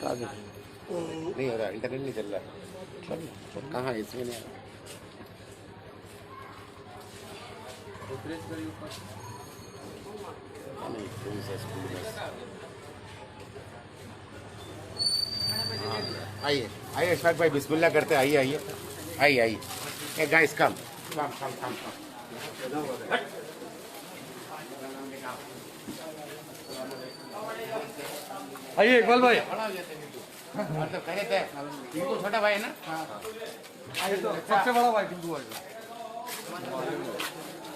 आगे नहीं हो रहा, इंटरनेट नहीं चल रहा। कहाँ है इसमें नहीं आ रहा। नहीं कौन सा स्कूल में। आइए आइए इशफाक भाई, बिस्मिल्लाह करते। आइए आइए आइए आइए। ए गाइस कम कम कम कम कम। आइए इकबाल भाई। तो कह रहे थे टिंकू छोटा भाई है ना। सबसे बड़ा भाई टिंकू भाई।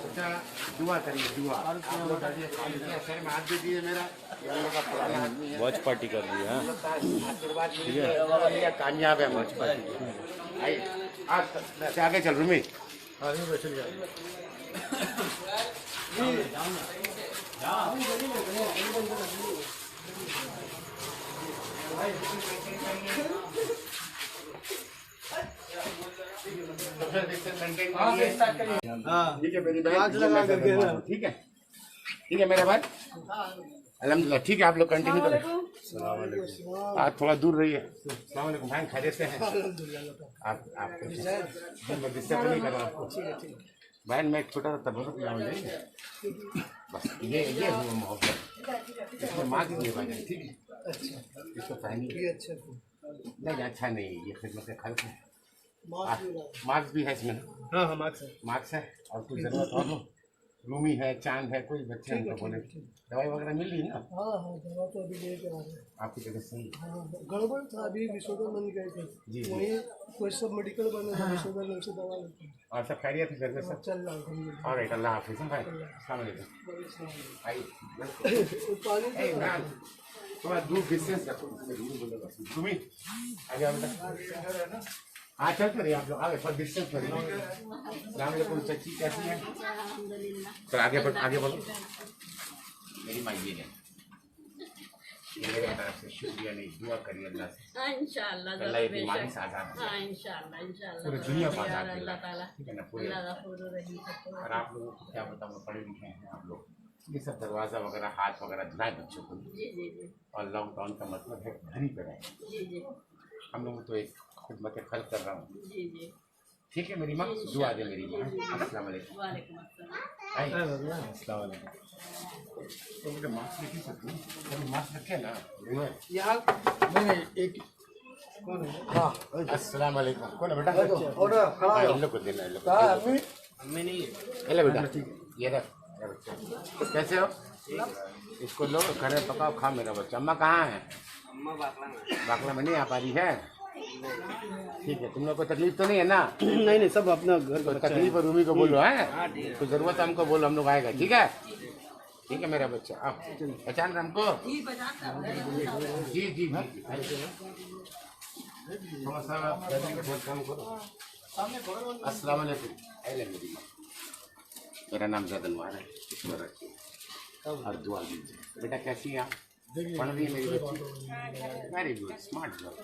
अच्छा दुआ करिए, दुआ सर में हाथ दे दीजिए मेरा। वॉच पार्टी कर दी है। आशीर्वाद लीजिए, कामयाब है वॉच पार्टी। आइए आज आगे चल रूमी। ठीक है मेरी बहन, ठीक है ठीक है मेरे भाई। अल्हम्दुलिल्लाह ठीक है, आप लोग कंटिन्यू करें। आप थोड़ा दूर रहिए। अस्सलाम वालेकुम भाई, खैरियत से हैं आप डिस्टर्ब नहीं कर रहा आपको। बहन मैं एक छोटा सा तबरुक लाऊंगा, बस ये हुआ मोहब्बत। इसमें मार्क्स दिए भाई, ठीक है इसको पहनिए। नहीं अच्छा नहीं, ये खिदमत खर्च है। मार्क्स भी है इसमें। हाँ हाँ मार्क्स है और कुछ जरूरत और हो। रूमी है, चांद है, कोई बच्चे हमको बोले दवाई वगैरह मिल रही ना। हाँ हाँ दवा तो अभी लेके आ रहे हैं। आपकी तबीयत सही। हाँ गड़बड़ था, अभी विशोधन बन गए थे जी वहीं कोई सब मेडिकल बने थे, विशोधन में से दवा लेते हैं। और सब खैरियत है घर में सब। चल रहा है। और अल्लाह हाफिज़ भाई। अस्सलाम वालेकुम। आइए पानी थोड़ा दूर डिस्टेंस रखो, तुम्हें आगे आओ बेटा। हाँ चल कर आप लोग आगे पर डिस्टेंस पर। अस्सलाम वालेकुम चाची, कैसी हैं? तो आगे बोलो। मेरी माँ ये है, मेरे तरफ से शुक्रिया नहीं, दुआ करिए अल्लाह से। इंशाअल्लाह अल्लाह ये बीमारी से आजाद हाँ इंशाअल्लाह इंशाअल्लाह पूरी दुनिया को आजाद अल्लाह ताला ठीक है ना पूरे। और आप लोगों को क्या बताऊँ, पढ़े लिखे हैं आप लोग, ये सब दरवाज़ा वगैरह हाथ वगैरह धुलाए बच्चों को। जी जी जी और लॉकडाउन का मतलब है घर ही पे रहे। जी जी हम लोग तो एक खिदमत खर्च कर रहा हूँ, जी जी ठीक है मेरी माँ, दुआ दे मेरी माँ। अस्सलाम वालेकुम। वालेकुम अस्सलाम। अस्सलाम वालेकुम। तो मुझे मास्क लेके सकती हूँ, मास्क रखे ना यहाँ नहीं एक कौन है? हाँ अस्सलाम वालेकुम। कौन है बेटा? और खड़ा है। इन लोग को देना, इन लोग को। अम्मी नहीं ले बेटा, ये रख। कैसे हो? इसको लो, खाने पकाओ, खा मेरा बच्चा। अम्मा कहाँ है? अम्मा बाकला में नहीं आ पा रही है। ठीक है, तुम लोग को तकलीफ तो नहीं है ना? नहीं सब अपना घर तो तकलीफ और रूमी को बोलो है, तो जरूरत है हमको बोलो, हम लोग आएगा। ठीक है ठीक है मेरा बच्चा। आप पहचान रहे हमको? जी जी जी थोड़ा सा बहुत कम करो। अस्सलाम वालेकुम। मेरी माँ, मेरा नाम जैद अनवार है, ईश्वर रखिए और दुआ दीजिए। बेटा कैसी हैं आप? पढ़ रही है मेरी बच्ची? Very good, smart girl.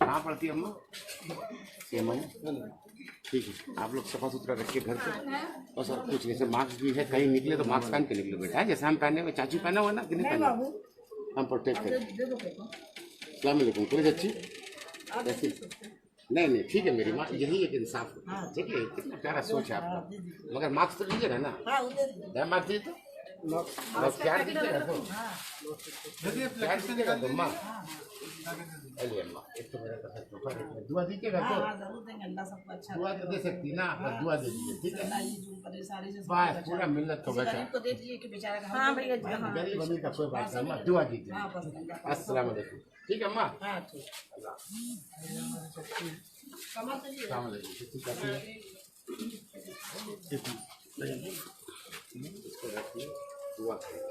कहाँ पढ़ती है अम्मा? सेम है, ठीक है। आप लोग सफा सुथरा रखिए घर पे, और सर कुछ नहीं, सर मास्क भी है, कहीं निकले तो मास्क पहन के निकलो बेटा, जैसे हम पहने हुए। चाची पहना हुआ ना कि नहीं पहना? हम प्रोटेक्ट करें। अस्सलाम वालेकुम। कोई अच्छी कैसी? नहीं नहीं ठीक है मेरी माँ, यही एक इंसाफ होता है, ठीक है। कितना प्यारा सोच है आपका, मगर मार्क्स तो लीजिएगा ना। मार्क्स दीजिए तो बस प्यार दीजिएगा तो प्यार दीजिएगा तो माँ। अरे अम्मा एक तो मेरा कसम, दुआ दीजिएगा तो दुआ तो दे सकती ना, बस दुआ दे दीजिए, ठीक है। बस पूरा मिलत को बचा, गरीब अमीर का कोई बात नहीं, अम्मा दुआ दीजिए। अस्सलाम वालेकुम। ठीक है अम्मा। अस्सलाम वालेकुम। इसको रखिए, दुआ करिए।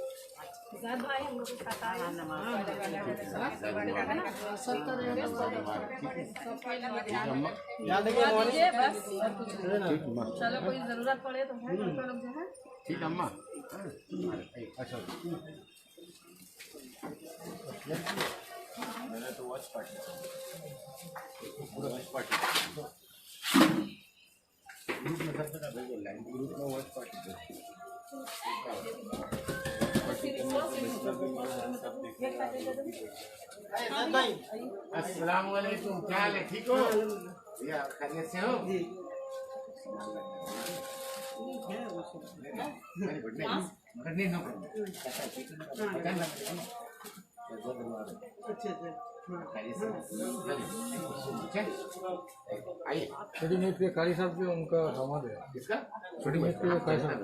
चलो कोई जरूरत पड़े तो ठीक है अम्मा। अच्छा मैंने तो वॉच पार्टी पूरा वॉच पार्टी ग्रुप में सब जगह भेजो, लाइन ग्रुप में वॉच पार्टी अस्सलाम वालेकुम, क्या हाल है, ठीक हो? या खैरियत से हो? नहीं नो आइए। छोटी मेज पे कारी साहब जो उनका दामाद है, किसका? छोटी मेज पे कारी साहब